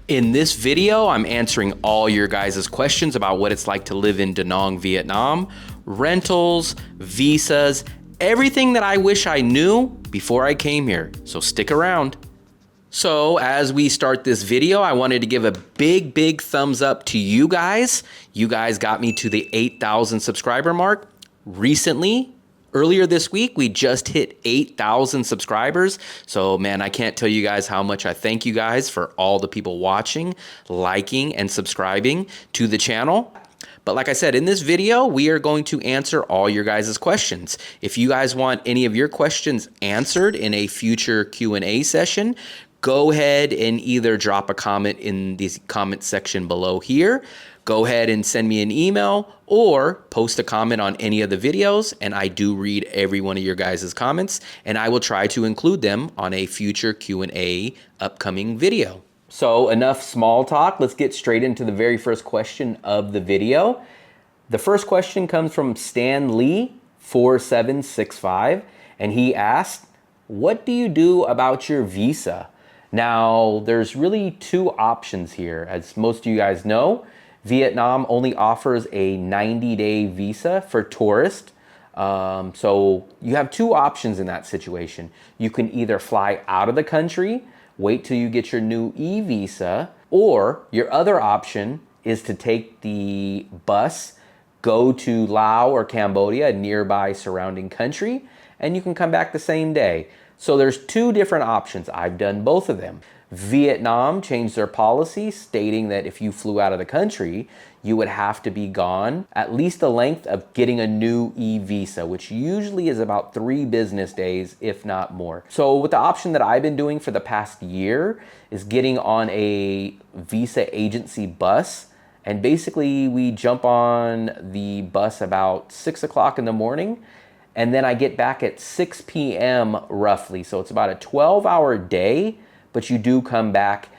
In this video, I'm answering all your guys' questions about what it's like to live in Da Nang, Vietnam, rentals, visas, everything that I wish I knew before I came here. So stick around. So as we start this video, I wanted to give a big thumbs up to you guys. You guys got me to the 8,000 subscriber mark recently. Earlier this week, we just hit 8,000 subscribers. So man, I can't tell you guys how much I thank you guys for all the people watching, liking, and subscribing to the channel. But like I said, in this video, we are going to answer all your guys' questions. If you guys want any of your questions answered in a future Q&A session, go ahead and either drop a comment in the comment section below here, go ahead and send me an email, or post a comment on any of the videos, and I do read every one of your guys' comments, and I will try to include them on a future Q&A upcoming video. So enough small talk, let's get straight into the very first question of the video. The first question comes from Stan Lee 4765, and he asked, what do you do about your visa? Now, there's really two options here. As most of you guys know, Vietnam only offers a 90-day visa for tourists. So you have two options in that situation. You can either fly out of the country, wait till you get your new e-visa, or your other option is to take the bus, go to Laos or Cambodia, a nearby surrounding country, and you can come back the same day. So there's two different options. I've done both of them. Vietnam changed their policy stating that if you flew out of the country, you would have to be gone at least the length of getting a new e-visa, which usually is about 3 business days, if not more. So with the option that I've been doing for the past year is getting on a visa agency bus. And basically we jump on the bus about 6 o'clock in the morning, and then I get back at 6 p.m. roughly. So it's about a 12-hour day, but you do come back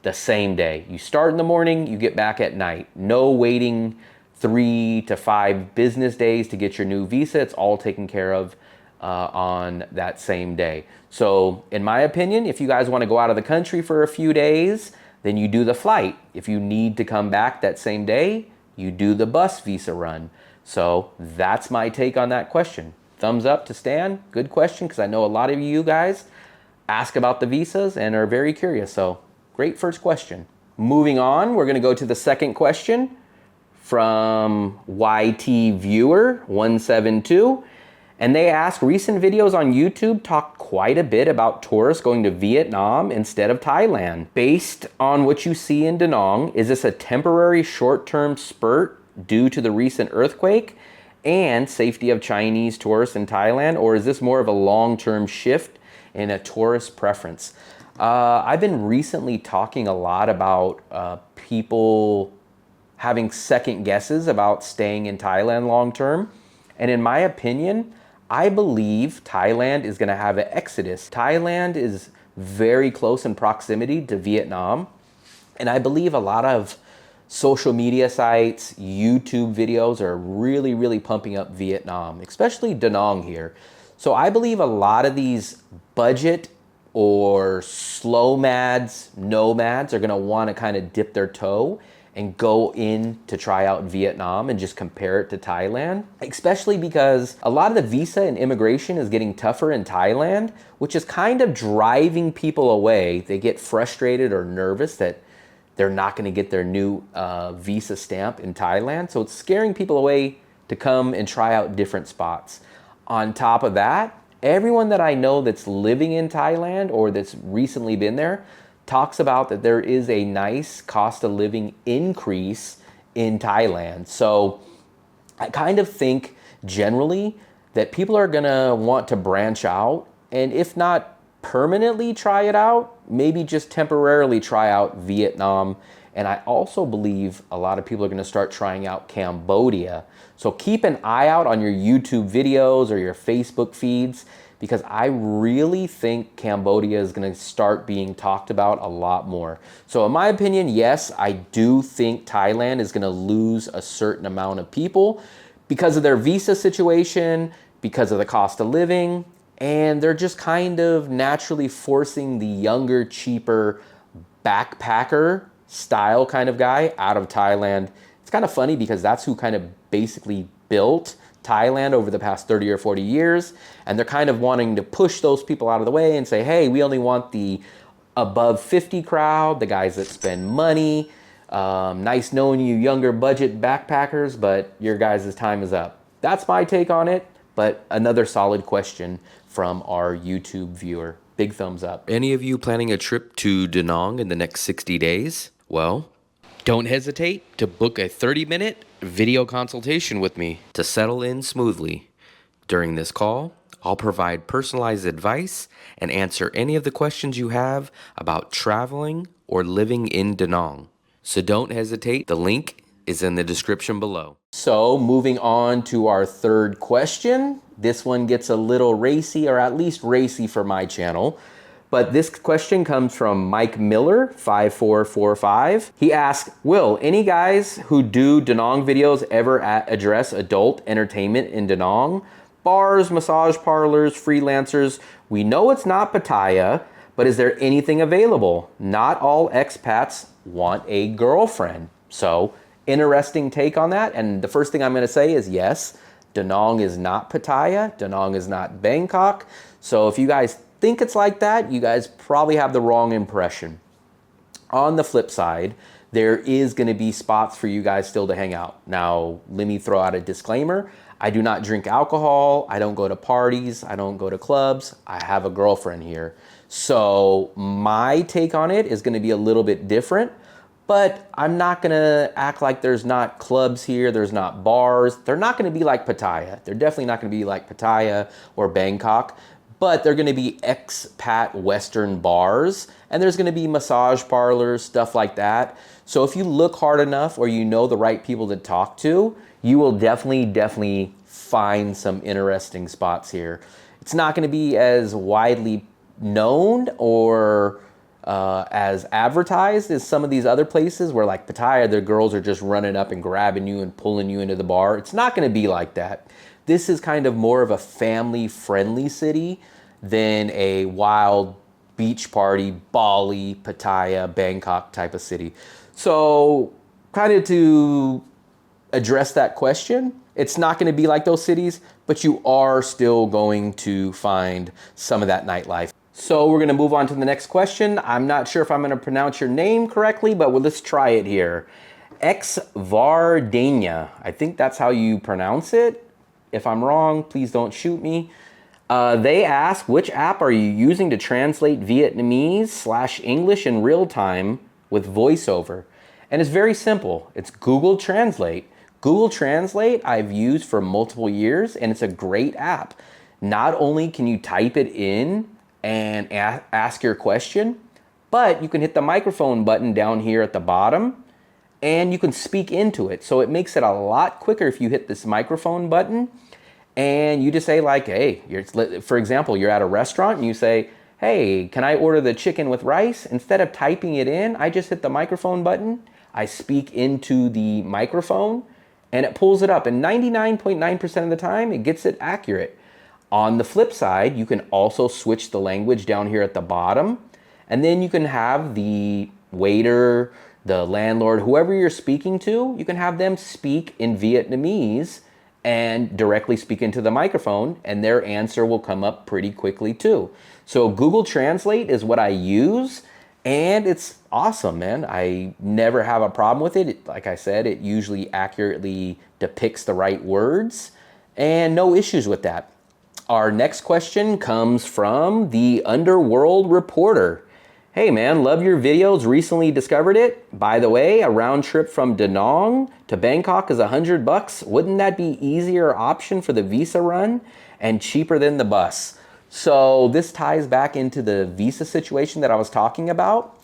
the same day. You start in the morning, you get back at night. No waiting 3 to 5 business days to get your new visa. It's all taken care of on that same day. So in my opinion, if you guys want to go out of the country for a few days, then you do the flight. If you need to come back that same day, you do the bus visa run. So that's my take on that question. Thumbs up to Stan. Good question, because I know a lot of you guys ask about the visas and are very curious. So great first question. Moving on, we're going to go to the second question from YT Viewer 172. And they ask, recent videos on YouTube talk quite a bit about tourists going to Vietnam instead of Thailand. Based on what you see in Da Nang, is this a temporary short-term spurt due to the recent earthquake and safety of Chinese tourists in Thailand, or is this more of a long-term shift in a tourist preference? I've been recently talking a lot about people having second guesses about staying in Thailand long-term. And in my opinion, I believe Thailand is gonna have an exodus. Thailand is very close in proximity to Vietnam. And I believe a lot of social media sites, YouTube videos are really pumping up Vietnam, especially Da Nang here. So I believe a lot of these budget or slow nomads are gonna wanna kind of dip their toe and go in to try out Vietnam and just compare it to Thailand, especially because a lot of the visa and immigration is getting tougher in Thailand, which is kind of driving people away. They get frustrated or nervous that they're not gonna get their new visa stamp in Thailand. So it's scaring people away to come and try out different spots. On top of that, everyone that I know that's living in Thailand or that's recently been there talks about that there is a nice cost of living increase in Thailand. So I kind of think generally that people are gonna want to branch out, and if not permanently try it out, maybe just temporarily try out Vietnam. And I also believe a lot of people are gonna start trying out Cambodia. So keep an eye out on your YouTube videos or your Facebook feeds, because I really think Cambodia is gonna start being talked about a lot more. So in my opinion, yes, I do think Thailand is gonna lose a certain amount of people because of their visa situation, because of the cost of living, and they're just kind of naturally forcing the younger, cheaper backpacker style kind of guy out of Thailand. It's kind of funny because that's who kind of basically built Thailand over the past 30 or 40 years. And they're kind of wanting to push those people out of the way and say, hey, we only want the above 50 crowd, the guys that spend money. Nice knowing you younger budget backpackers, but your guys' time is up. That's my take on it, but another solid question from our YouTube viewer. Big thumbs up. Any of you planning a trip to Da Nang in the next 60 days? Well, don't hesitate to book a 30-minute video consultation with me to settle in smoothly. During this call, I'll provide personalized advice and answer any of the questions you have about traveling or living in Da Nang. So don't hesitate. The link is in the description below. So moving on to our third question. This one gets a little racy, or at least racy for my channel. But this question comes from Mike Miller, 5445. He asks, will any guys who do Da Nang videos ever address adult entertainment in Da Nang? Bars, massage parlors, freelancers. We know it's not Pattaya, but is there anything available? Not all expats want a girlfriend. So, interesting take on that. And the first thing I'm gonna say is yes, Da Nang is not Pattaya. Da Nang is not Bangkok. So if you guys think it's like that, you guys probably have the wrong impression. On the flip side, there is gonna be spots for you guys still to hang out. Now, let me throw out a disclaimer. I do not drink alcohol. I don't go to parties. I don't go to clubs. I have a girlfriend here. So my take on it is gonna be a little bit different, but I'm not gonna act like there's not clubs here, there's not bars. They're not gonna be like Pattaya. They're definitely not gonna be like Pattaya or Bangkok, but they're gonna be expat Western bars, and there's gonna be massage parlors, stuff like that. So if you look hard enough or you know the right people to talk to, you will definitely find some interesting spots here. It's not gonna be as widely known or as advertised as some of these other places where like Pattaya, the girls are just running up and grabbing you and pulling you into the bar. It's not gonna be like that. This is kind of more of a family-friendly city than a wild beach party, Bali, Pattaya, Bangkok type of city. So kind of to address that question, it's not gonna be like those cities, but you are still going to find some of that nightlife. So we're gonna move on to the next question. I'm not sure if I'm gonna pronounce your name correctly, but let's try it here. Xvardania, I think that's how you pronounce it. If I'm wrong, please don't shoot me. They ask, which app are you using to translate Vietnamese/English in real time with voiceover? And it's very simple. It's Google Translate. Google Translate I've used for multiple years, and it's a great app. Not only can you type it in and ask your question, but you can hit the microphone button down here at the bottom and you can speak into it. So it makes it a lot quicker if you hit this microphone button and you just say like, hey, for example, you're at a restaurant and you say, hey, can I order the chicken with rice? Instead of typing it in, I just hit the microphone button, I speak into the microphone and it pulls it up. And 99.9% of the time, it gets it accurate. On the flip side, you can also switch the language down here at the bottom, and then you can have the waiter, the landlord, whoever you're speaking to, you can have them speak in Vietnamese and directly speak into the microphone, and their answer will come up pretty quickly too. So Google Translate is what I use, and it's awesome, man. I never have a problem with it. Like I said, it usually accurately depicts the right words, and no issues with that. Our next question comes from the Underworld Reporter. Hey man, love your videos, recently discovered it. By the way, a round trip from Da Nang to Bangkok is $100. Wouldn't that be easier option for the visa run and cheaper than the bus? So this ties back into the visa situation that I was talking about.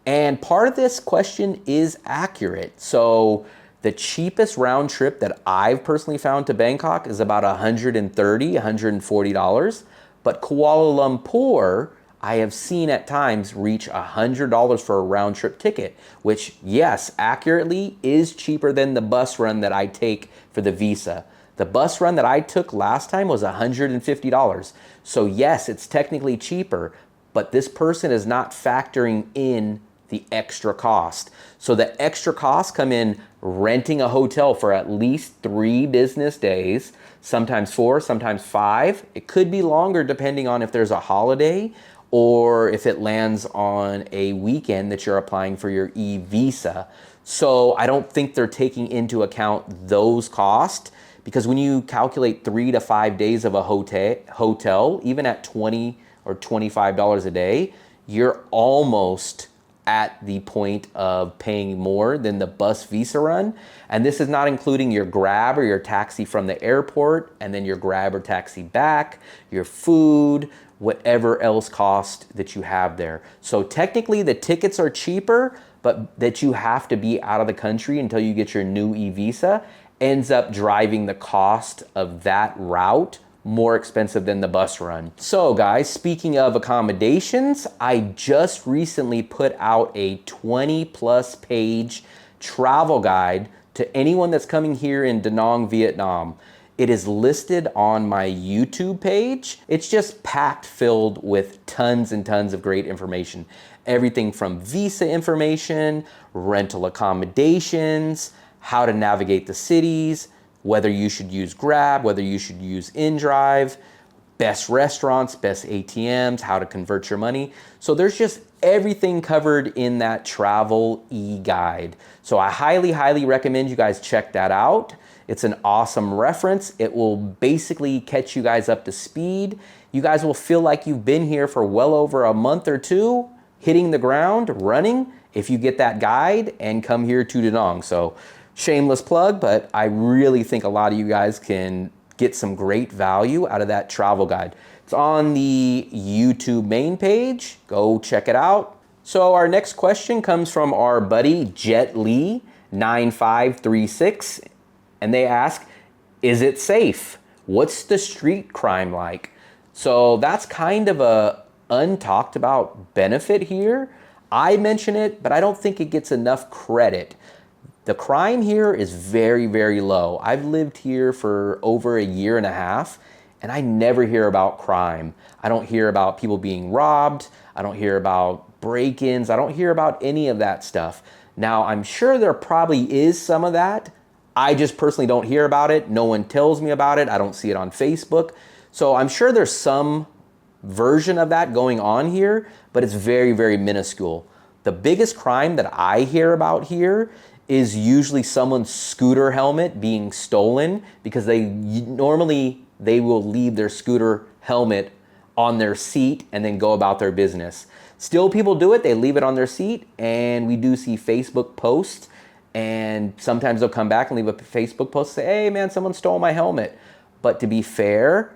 And part of this question is accurate. So the cheapest round trip that I've personally found to Bangkok is about $130, $140. But Kuala Lumpur, I have seen at times reach $100 for a round trip ticket, which yes, accurately is cheaper than the bus run that I take for the visa. The bus run that I took last time was $150. So yes, it's technically cheaper, but this person is not factoring in the extra cost. So the extra costs come in renting a hotel for at least 3 business days, sometimes 4, sometimes 5. It could be longer depending on if there's a holiday or if it lands on a weekend that you're applying for your e-visa. So I don't think they're taking into account those costs, because when you calculate 3 to 5 days of a hotel, even at $20 or $25 a day, you're almost at the point of paying more than the bus visa run. And this is not including your Grab or your taxi from the airport, and then your Grab or taxi back, your food, whatever else cost that you have there. So technically the tickets are cheaper, but that you have to be out of the country until you get your new e-visa ends up driving the cost of that route more expensive than the bus run. So guys, speaking of accommodations, I just recently put out a 20+ page travel guide to anyone that's coming here in Da Nang, Vietnam. It is listed on my YouTube page. It's just packed filled with tons and tons of great information. Everything from visa information, rental accommodations, how to navigate the cities, whether you should use Grab, whether you should use InDrive, best restaurants, best ATMs, how to convert your money. So there's just everything covered in that travel e-guide. So I highly, highly recommend you guys check that out. It's an awesome reference. It will basically catch you guys up to speed. You guys will feel like you've been here for well over a month or 2, hitting the ground, running, if you get that guide and come here to Da Nang. So shameless plug, but I really think a lot of you guys can get some great value out of that travel guide. It's on the YouTube main page. Go check it out. So our next question comes from our buddy Jet Lee 9536, and they ask, is it safe? What's the street crime like? So that's kind of a untalked about benefit here. I mention it, but I don't think it gets enough credit. The crime here is very, very low. I've lived here for over 1.5 years, and I never hear about crime. I don't hear about people being robbed. I don't hear about break-ins. I don't hear about any of that stuff. Now, I'm sure there probably is some of that. I just personally don't hear about it. No one tells me about it. I don't see it on Facebook. So I'm sure there's some version of that going on here, but it's very, very minuscule. The biggest crime that I hear about here is usually someone's scooter helmet being stolen, because they will leave their scooter helmet on their seat and then go about their business. Still, people do it. They leave it on their seat, and we do see Facebook posts, and sometimes they'll come back and leave a Facebook post and say, hey man, someone stole my helmet. But to be fair,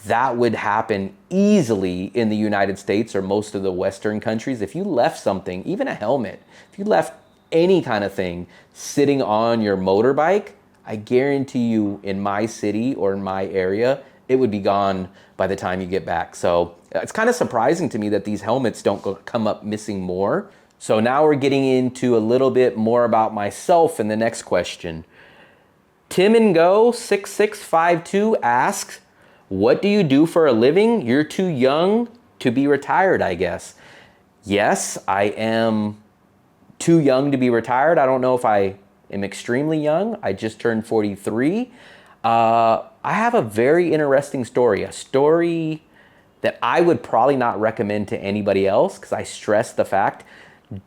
that would happen easily in the United States or most of the Western countries. If you left something, even a helmet, if you left any kind of thing sitting on your motorbike, I guarantee you in my city or in my area, it would be gone by the time you get back. So it's kind of surprising to me that these helmets don't come up missing more. So now we're getting into a little bit more about myself in the next question. Tim and Go 6652 asks, what do you do for a living? You're too young to be retired, I guess. Yes, I am too young to be retired. I don't know if I am extremely young. I just turned 43. I have a very interesting story, a story that I would probably not recommend to anybody else, because I stress the fact,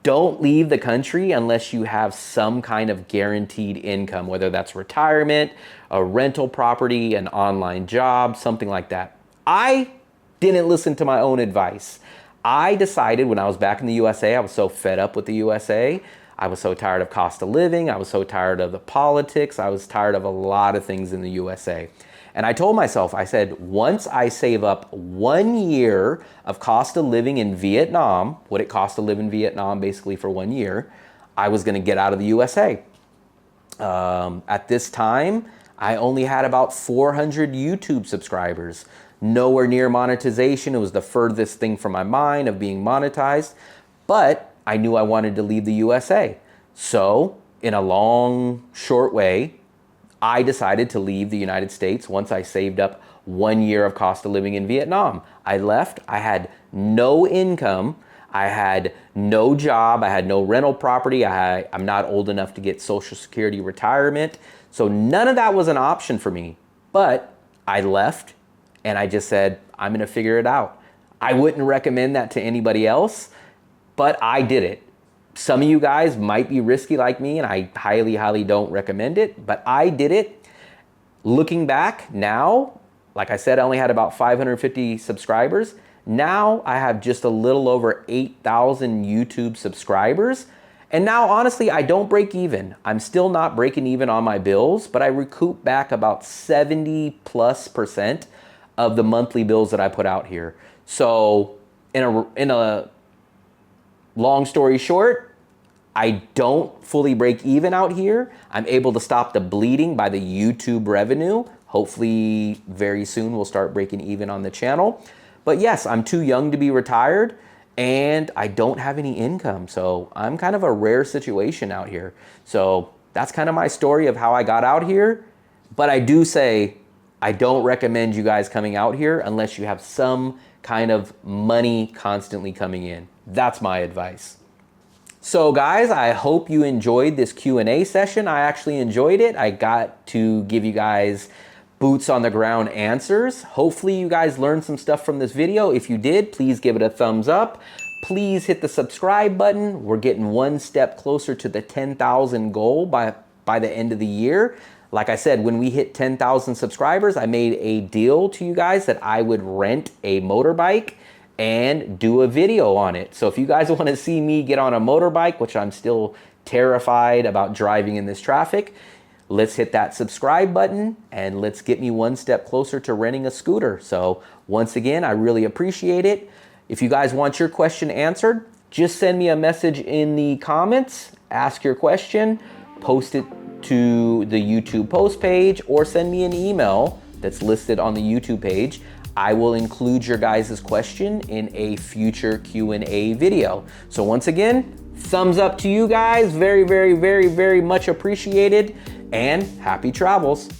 don't leave the country unless you have some kind of guaranteed income, whether that's retirement, a rental property, an online job, something like that. I didn't listen to my own advice. I decided when I was back in the USA, I was so fed up with the USA. I was so tired of cost of living. I was so tired of the politics. I was tired of a lot of things in the USA. And I told myself, I said, once I save up 1 year of cost of living in Vietnam, what it cost to live in Vietnam basically for 1 year, I was gonna get out of the USA. At this time, I only had about 400 YouTube subscribers. Nowhere near monetization. It was the furthest thing from my mind of being monetized, but I knew I wanted to leave the USA. So in a long, short way, I decided to leave the United States once I saved up 1 year of cost of living in Vietnam. I left, I had no income. I had no job. I had no rental property. I'm not old enough to get Social Security retirement. So none of that was an option for me. But I left and I just said, I'm going to figure it out. I wouldn't recommend that to anybody else, but I did it. Some of you guys might be risky like me, and I highly, highly don't recommend it, but I did it. Looking back now, like I said, I only had about 550 subscribers. Now I have just a little over 8,000 YouTube subscribers. And now, honestly, I don't break even. I'm still not breaking even on my bills, but I recoup back about 70+% of the monthly bills that I put out here. So in a long story short, I don't fully break even out here. I'm able to stop the bleeding by the YouTube revenue. Hopefully very soon we'll start breaking even on the channel. But yes, I'm too young to be retired and I don't have any income. So I'm kind of a rare situation out here. So that's kind of my story of how I got out here. But I do say, I don't recommend you guys coming out here unless you have some kind of money constantly coming in. That's my advice. So guys, I hope you enjoyed this Q&A session. I actually enjoyed it. I got to give you guys boots on the ground answers. Hopefully you guys learned some stuff from this video. If you did, please give it a thumbs up. Please hit the subscribe button. We're getting one step closer to the 10,000 goal by the end of the year. Like I said, when we hit 10,000 subscribers, I made a deal to you guys that I would rent a motorbike and do a video on it. So if you guys want to see me get on a motorbike, which I'm still terrified about driving in this traffic, let's hit that subscribe button and let's get me one step closer to renting a scooter. So once again, I really appreciate it. If you guys want your question answered, just send me a message in the comments, ask your question, post it to the YouTube post page, or send me an email that's listed on the YouTube page. I will include your guys' question in a future Q&A video. So once again, thumbs up to you guys. Very, very, very, very much appreciated, and happy travels.